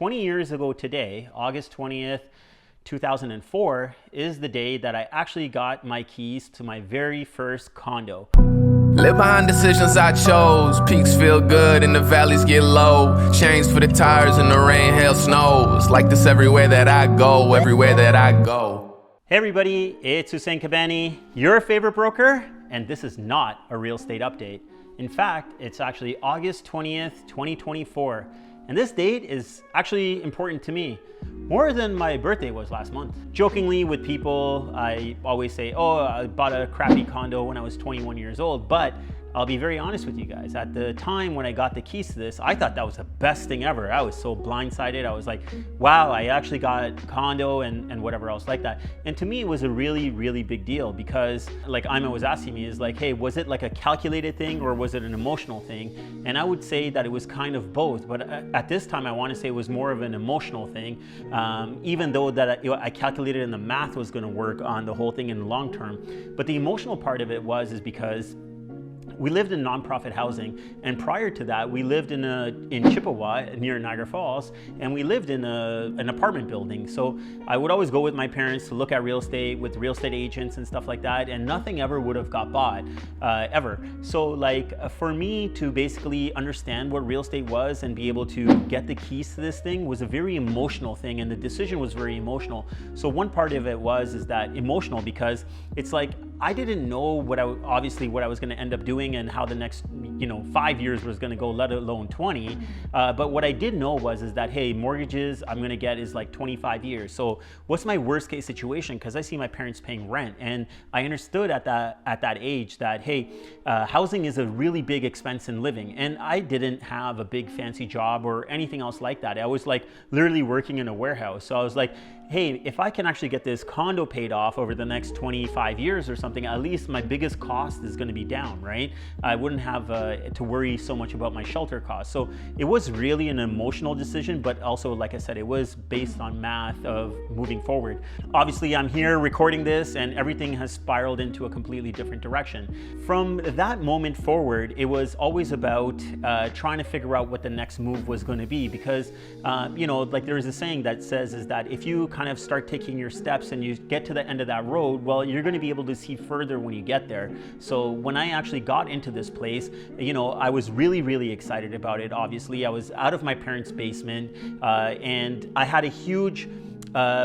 20 years ago today, August 20th, 2004, is the day that I actually got my keys to my very first condo. Live behind decisions I chose. Peaks feel good and the valleys get low. Chains for the tires in the rain, hail, snows. Like this everywhere that I go, everywhere that I go. Hey everybody, it's Hussein Kabani, your favorite broker, and this is not a real estate update. In fact, it's actually August 20th, 2024. And this date is actually important to me, more than my birthday was last month. Jokingly with people, I always say, oh, I bought a crappy condo when I was 21 years old, but I'll be very honest with you guys. At the time when I got the keys to this, I thought that was the best thing ever. I was so blindsided. I was like, wow, I actually got a condo and whatever else like that. And to me, it was a really, really big deal because like Ima was asking me is like, hey, was it like a calculated thing or was it an emotional thing? And I would say that it was kind of both. But at this time, I want to say it was more of an emotional thing, even though that I calculated and the math was going to work on the whole thing in the long term. But the emotional part of it is because we lived in nonprofit housing, and prior to that, we lived in Chippewa near Niagara Falls, and we lived in an apartment building. So I would always go with my parents to look at real estate with real estate agents and stuff like that, and nothing ever would have got bought ever. So like for me to basically understand what real estate was and be able to get the keys to this thing was a very emotional thing, and the decision was very emotional. So one part of it is that emotional because it's like I didn't know what I was going to end up doing and how the next 5 years was going to go, let alone 20. But what I did know is that, hey, mortgages I'm going to get is like 25 years. So what's my worst case situation? Because I see my parents paying rent, and I understood at that age that, hey, housing is a really big expense in living. And I didn't have a big fancy job or anything else like that. I was like literally working in a warehouse. So I was like, hey, if I can actually get this condo paid off over the next 25 years or something, at least my biggest cost is going to be down, right? I wouldn't have to worry so much about my shelter costs. So it was really an emotional decision, but also, like I said, it was based on math of moving forward. Obviously, I'm here recording this and everything has spiraled into a completely different direction. From that moment forward, it was always about trying to figure out what the next move was going to be because, like there is a saying that says is that if you kind of start taking your steps and you get to the end of that road, well, you're going to be able to see further when you get there. So when I actually got into this place, I was really, really excited about it. Obviously, I was out of my parents' basement and I had a huge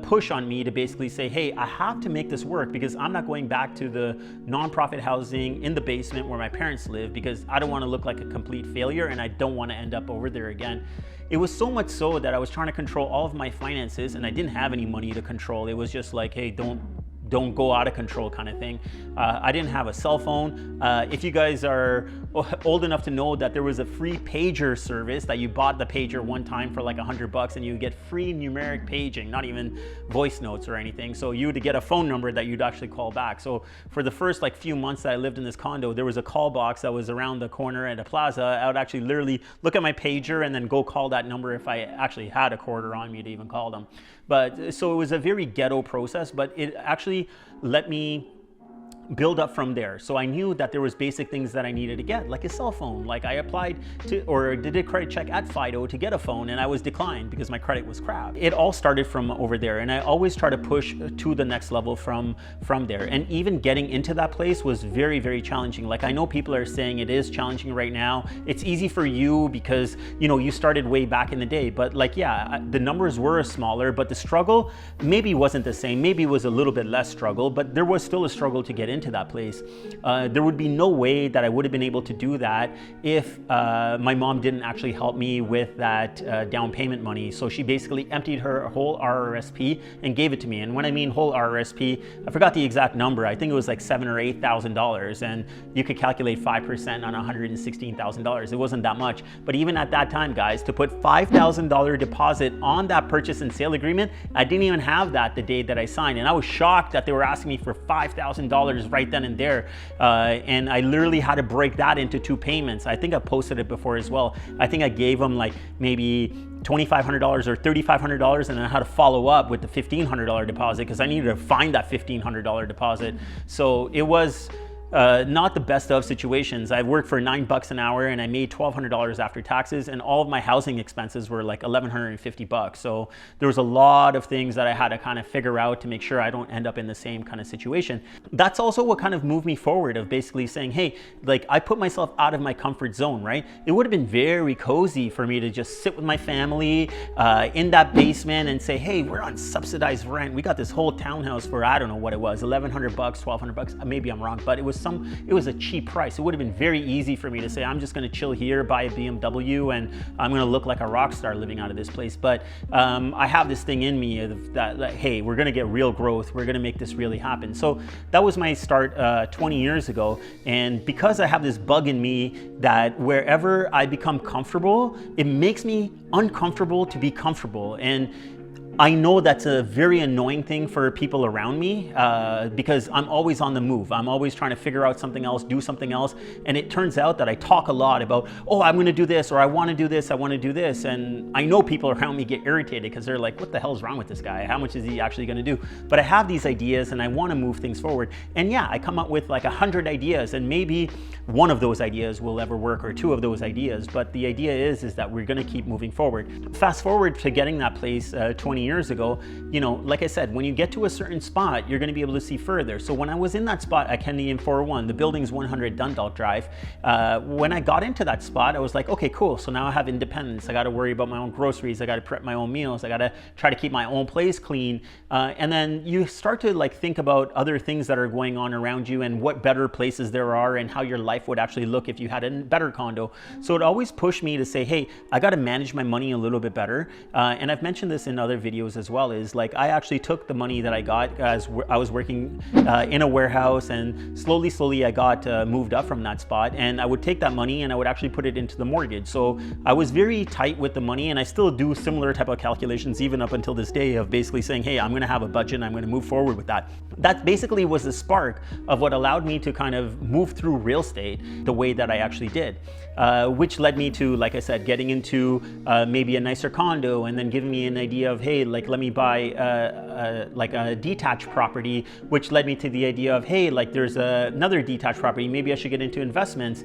push on me to basically say, hey, I have to make this work because I'm not going back to the nonprofit housing in the basement where my parents live because I don't want to look like a complete failure and I don't want to end up over there again. It was so much so that I was trying to control all of my finances and I didn't have any money to control. It was just like, hey, don't go out of control kind of thing. I didn't have a cell phone. If you guys are old enough to know that there was a free pager service that you bought the pager one time for like $100 and you would get free numeric paging, not even voice notes or anything. So you would get a phone number that you'd actually call back. So for the first few months that I lived in this condo, there was a call box that was around the corner at a plaza. I would actually literally look at my pager and then go call that number if I actually had a quarter on me to even call them. But so it was a very ghetto process, but it actually let me build up from there. So I knew that there was basic things that I needed to get, like a cell phone. Like I applied to or did a credit check at Fido to get a phone and I was declined because my credit was crap. It all started from over there and I always try to push to the next level from there. And even getting into that place was very, very challenging. Like I know people are saying it is challenging right now. It's easy for you because you started way back in the day, but the numbers were smaller, but the struggle maybe wasn't the same. Maybe it was a little bit less struggle, but there was still a struggle to get into that place. There would be no way that I would have been able to do that if my mom didn't actually help me with that down payment money. So she basically emptied her whole RRSP and gave it to me. And when I mean whole RRSP, I forgot the exact number. I think it was like $7,000 or $8,000, and you could calculate 5% on $116,000. It wasn't that much, but even at that time, guys, to put $5,000 deposit on that purchase and sale agreement, I didn't even have that the day that I signed, and I was shocked that they were asking me for $5,000 right then and there. And I literally had to break that into 2 payments. I think I posted it before as well. I think I gave them like maybe $2,500 or $3,500, and then I had to follow up with the $1,500 deposit because I needed to find that $1,500 deposit. So it was not the best of situations. I worked for $9 an hour and I made $1,200 after taxes, and all of my housing expenses were like $1,150. So there was a lot of things that I had to kind of figure out to make sure I don't end up in the same kind of situation. That's also what kind of moved me forward, of basically saying, hey, like I put myself out of my comfort zone, right? It would have been very cozy for me to just sit with my family in that basement and say, hey, we're on subsidized rent. We got this whole townhouse for, I don't know what it was, $1,100, $1,200. Maybe I'm wrong, but it was a cheap price. It would have been very easy for me to say, I'm just going to chill here, buy a BMW, and I'm going to look like a rock star living out of this place. But I have this thing in me that hey, we're going to get real growth. We're going to make this really happen. So that was my start 20 years ago. And because I have this bug in me that wherever I become comfortable, it makes me uncomfortable to be comfortable. And I know that's a very annoying thing for people around me because I'm always on the move. I'm always trying to figure out something else, do something else. And it turns out that I talk a lot about, oh, I'm going to do this, or I want to do this, I want to do this. And I know people around me get irritated because they're like, what the hell is wrong with this guy? How much is he actually going to do? But I have these ideas and I want to move things forward. And yeah, I come up with like 100 ideas, and maybe one of those ideas will ever work, or two of those ideas. But the idea is that we're going to keep moving forward. Fast forward to getting that place 20 years ago, you know, like I said, when you get to a certain spot, you're going to be able to see further. So when I was in that spot at Kennedy and 401, the building's 100 Dundalk Drive, when I got into that spot, I was like, okay, cool. So now I have independence. I got to worry about my own groceries. I got to prep my own meals. I got to try to keep my own place clean. And then you start to like think about other things that are going on around you and what better places there are and how your life would actually look if you had a better condo. So it always pushed me to say, hey, I got to manage my money a little bit better. And I've mentioned this in other videos as well, is like I actually took the money that I got as I was working in a warehouse, and slowly I got moved up from that spot, and I would take that money and I would actually put it into the mortgage. So I was very tight with the money, and I still do similar type of calculations even up until this day, of basically saying, hey, I'm going to have a budget and I'm going to move forward with that. That basically was the spark of what allowed me to kind of move through real estate the way that I actually did, which led me to, like I said, getting into maybe a nicer condo, and then giving me an idea of, hey, like let me buy like a detached property, which led me to the idea of, hey, like there's another detached property, maybe I should get into investments.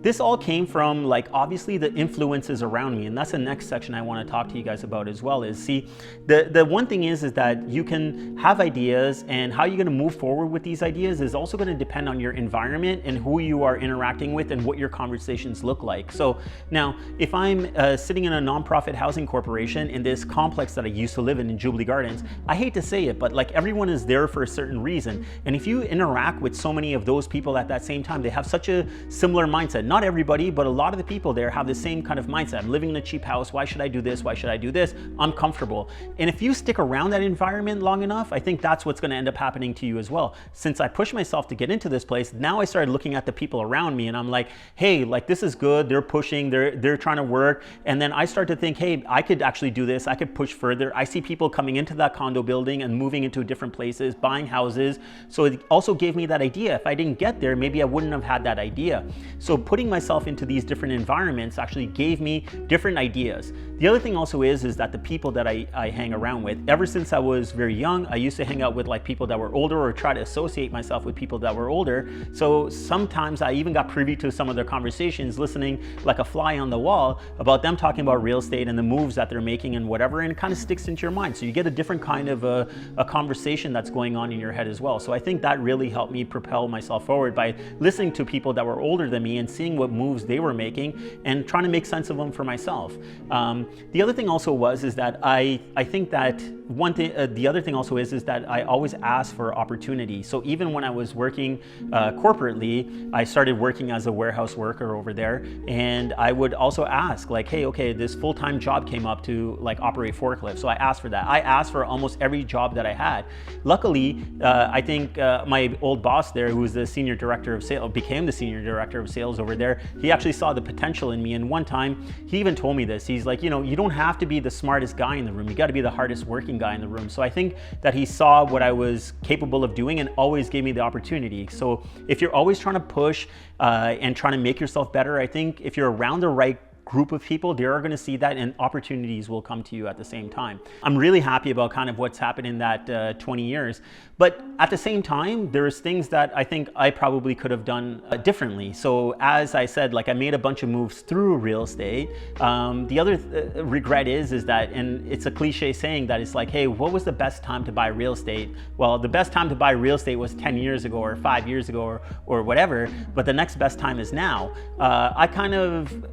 This all came from like obviously the influences around me, and that's the next section I want to talk to you guys about as well. Is see, the one thing is that you can have ideas, and how you're going to move forward with these ideas is also going to depend on your environment and who you are interacting with and what your conversations look like. So now, if I'm sitting in a nonprofit housing corporation in this complex that I used to live in Jubilee Gardens, I hate to say it, but like everyone is there for a certain reason, and if you interact with so many of those people at that same time, they have such a similar mindset. Not everybody, but a lot of the people there have the same kind of mindset. I'm living in a cheap house. Why should I do this? Why should I do this? I'm comfortable. And if you stick around that environment long enough, I think that's what's going to end up happening to you as well. Since I pushed myself to get into this place, now I started looking at the people around me, and I'm like, hey, like this is good. They're pushing, they're trying to work. And then I start to think, hey, I could actually do this. I could push further. I see people coming into that condo building and moving into different places, buying houses. So it also gave me that idea. If I didn't get there, maybe I wouldn't have had that idea. So putting myself into these different environments actually gave me different ideas. The other thing also is that the people that I hang around with, ever since I was very young, I used to hang out with like people that were older, or try to associate myself with people that were older. So sometimes I even got privy to some of their conversations, listening like a fly on the wall about them talking about real estate and the moves that they're making and whatever, and it kind of sticks into your mind. So you get a different kind of a conversation that's going on in your head as well. So I think that really helped me propel myself forward by listening to people that were older than me and seeing what moves they were making and trying to make sense of them for myself. The other thing also is that I think that one thing, the other thing also is that I always ask for opportunity. So even when I was working corporately, I started working as a warehouse worker over there, and I would also ask like, hey, okay, this full-time job came up to like operate forklift. So I asked for that. I asked for almost every job that I had. Luckily, I think my old boss there, who was the senior director of sales, became the senior director of sales over there, he actually saw the potential in me. And one time he even told me this. He's like, you know, you don't have to be the smartest guy in the room. You got to be the hardest working guy in the room. So I think that he saw what I was capable of doing and always gave me the opportunity. So if you're always trying to push and trying to make yourself better, I think if you're around the right group of people, they are going to see that, and opportunities will come to you at the same time. I'm really happy about kind of what's happened in that 20 years. But at the same time, there's things that I think I probably could have done differently. So as I said, like I made a bunch of moves through real estate. The other regret is that, and it's a cliche saying that it's like, hey, what was the best time to buy real estate? Well, the best time to buy real estate was 10 years ago or 5 years ago or whatever, but the next best time is now. I kind of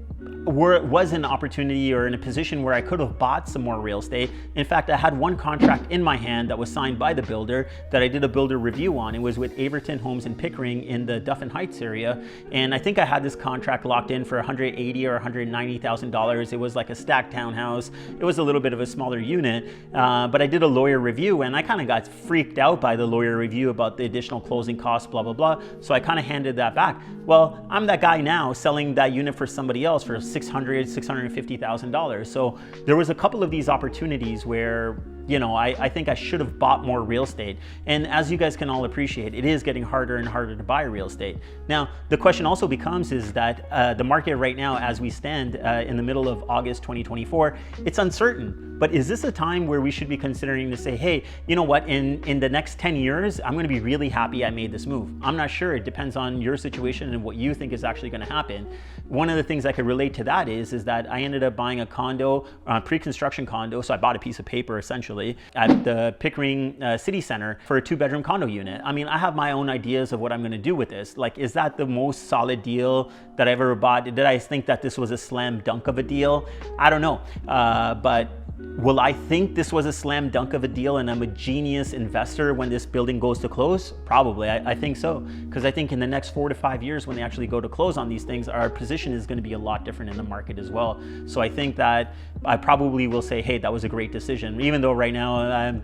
was an opportunity or in a position where I could have bought some more real estate. In fact, I had one contract in my hand that was signed by the builder that I did a builder review on. It was with Averton Homes in Pickering in the Duffin Heights area. And I think I had this contract locked in for $180,000 or $190,000. It was like a stacked townhouse. It was a little bit of a smaller unit, but I did a lawyer review and I kind of got freaked out by the lawyer review about the additional closing costs, blah, blah, blah. So I kind of handed that back. Well, I'm that guy now selling that unit for somebody else for $650,000. So there was a couple of these opportunities where, you know, I think I should have bought more real estate. And as you guys can all appreciate, it is getting harder and harder to buy real estate. Now, the question also becomes is that the market right now, as we stand in the middle of August 2024, it's uncertain. But is this a time where we should be considering to say, hey, you know what, in the next 10 years, I'm going to be really happy I made this move? I'm not sure. It depends on your situation and what you think is actually going to happen. One of the things I could relate to that is that I ended up buying a condo, pre-construction condo. So I bought a piece of paper essentially at the Pickering City Center for a 2-bedroom condo unit. I mean, I have my own ideas of what I'm going to do with this. Like, is that the most solid deal that I've ever bought? Did I think that this was a slam dunk of a deal? I don't know. But will I think this was a slam dunk of a deal and I'm a genius investor when this building goes to close? Probably, I think so. Because I think in the next 4 to 5 years when they actually go to close on these things, our position is going to be a lot different in the market as well. So I think that I probably will say, hey, that was a great decision, even though right now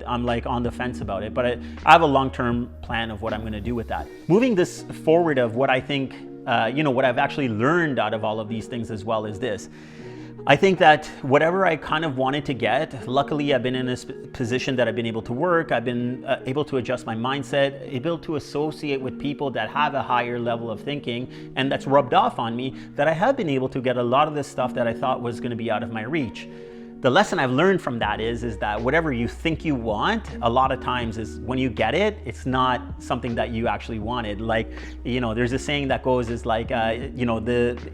I'm like on the fence about it. But I have a long-term plan of what I'm going to do with that. Moving this forward of what I think, you know, what I've actually learned out of all of these things as well is this. I think that whatever I kind of wanted to get, luckily I've been in this position that I've been able to work, I've been able to adjust my mindset, able to associate with people that have a higher level of thinking, and that's rubbed off on me, that I have been able to get a lot of this stuff that I thought was going to be out of my reach. The lesson I've learned from that is that whatever you think you want, a lot of times is when you get it, it's not something that you actually wanted. Like, you know, there's a saying that goes is like, you know,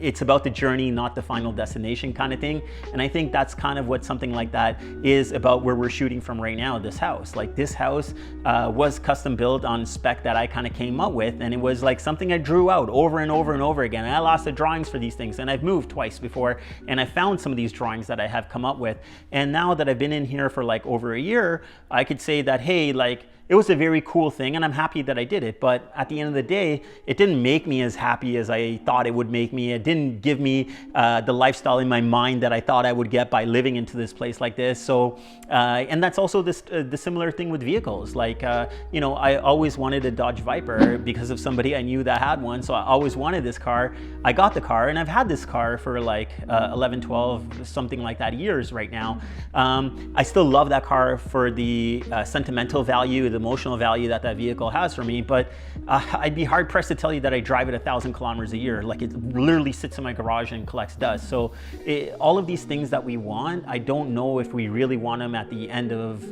it's about the journey, not the final destination kind of thing. And I think that's kind of what something like that is about where we're shooting from right now, this house. Like this house was custom built on spec that I kind of came up with. And it was like something I drew out over and over and over again. And I lost the drawings for these things. And I've moved twice before. And I found some of these drawings that I have come up with. And now that I've been in here for like over a year, I could say that, hey, like, it was a very cool thing and I'm happy that I did it. But at the end of the day, it didn't make me as happy as I thought it would make me. It didn't give me the lifestyle in my mind that I thought I would get by living into this place like this. So, and that's also the similar thing with vehicles. Like, you know, I always wanted a Dodge Viper because of somebody I knew that had one. So I always wanted this car. I got the car and I've had this car for like 11, 12, something like that years right now. I still love that car for the sentimental value, the emotional value that vehicle has for me, but I'd be hard pressed to tell you that I drive it 1,000 kilometers a year. Like it literally sits in my garage and collects dust. So all of these things that we want, I don't know if we really want them at the end of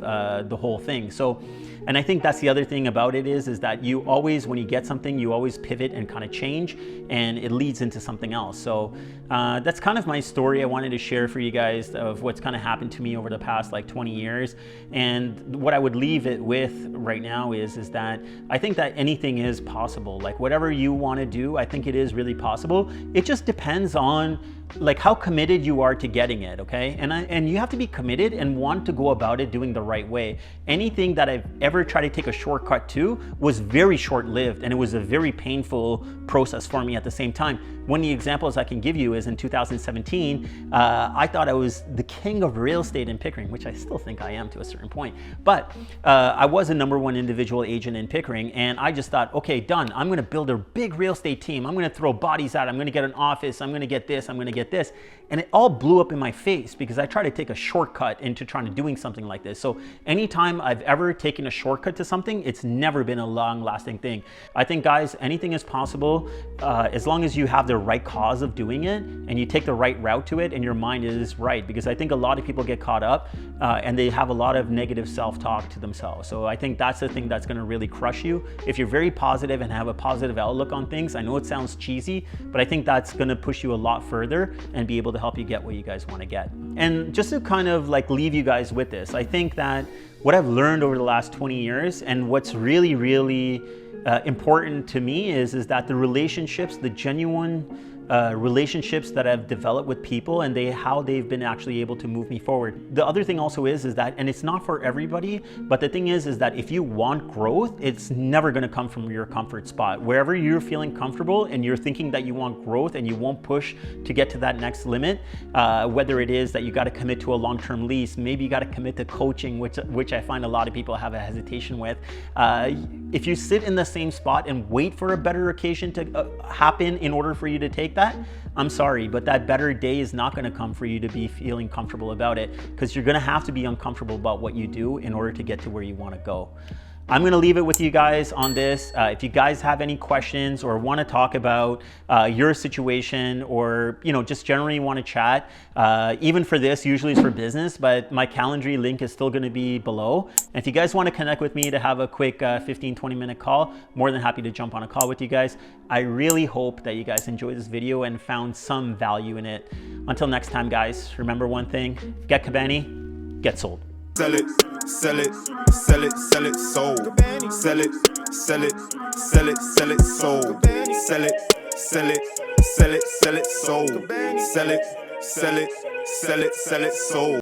the whole thing. So, and I think that's the other thing about it is that you always, when you get something, you always pivot and kind of change, and it leads into something else. So that's kind of my story I wanted to share for you guys of what's kind of happened to me over the past like 20 years. And what I would leave it with right now is that I think that anything is possible. Like whatever you want to do, I think it is really possible. It just depends on like how committed you are to getting it, okay? And you have to be committed and want to go about it doing the right way. Anything that I've ever tried to take a shortcut to was very short-lived, and it was a very painful process for me at the same time. One of the examples I can give you is in 2017, I thought I was the king of real estate in Pickering, which I still think I am to a certain point. But I was a #1 individual agent in Pickering, and I just thought, okay, done. I'm gonna build a big real estate team. I'm gonna throw bodies out. I'm gonna get an office. I'm gonna get this. I'm gonna get this. And it all blew up in my face because I tried to take a shortcut into trying to doing something like this. So anytime I've ever taken a shortcut to something, it's never been a long lasting thing. I think, guys, anything is possible as long as you have the right cause of doing it and you take the right route to it and your mind is right. Because I think a lot of people get caught up and they have a lot of negative self-talk to themselves. So I think that's the thing that's going to really crush you. If you're very positive and have a positive outlook on things, I know it sounds cheesy, but I think that's going to push you a lot further and be able to help you get what you guys want to get. And just to kind of like leave you guys with this, I think that what I've learned over the last 20 years and what's really, really important to me is that the relationships, the genuine relationships that I've developed with people and how they've been actually able to move me forward. The other thing also is that, and it's not for everybody, but the thing is that if you want growth, it's never going to come from your comfort spot. Wherever you're feeling comfortable and you're thinking that you want growth and you won't push to get to that next limit, whether it is that you got to commit to a long-term lease, maybe you got to commit to coaching, which I find a lot of people have a hesitation with. If you sit in the same spot and wait for a better occasion to happen in order for you to take that, I'm sorry, but that better day is not going to come for you to be feeling comfortable about it, because you're going to have to be uncomfortable about what you do in order to get to where you want to go. I'm going to leave it with you guys on this. If you guys have any questions or want to talk about your situation, or just generally want to chat, even for this, usually it's for business, but my Calendly link is still going to be below. And if you guys want to connect with me to have a quick 15-20 minute call, more than happy to jump on a call with you guys. I really hope that you guys enjoyed this video and found some value in it. Until next time, guys, remember one thing: get Kabani, get sold. Sell it, sell it, sell it, sell it, sold. Sell it, sell it, sell it, sell it, sold. Sell it, sell it, sell it, sell it, sold. Sell it, sell it, sell it, sell it, sold.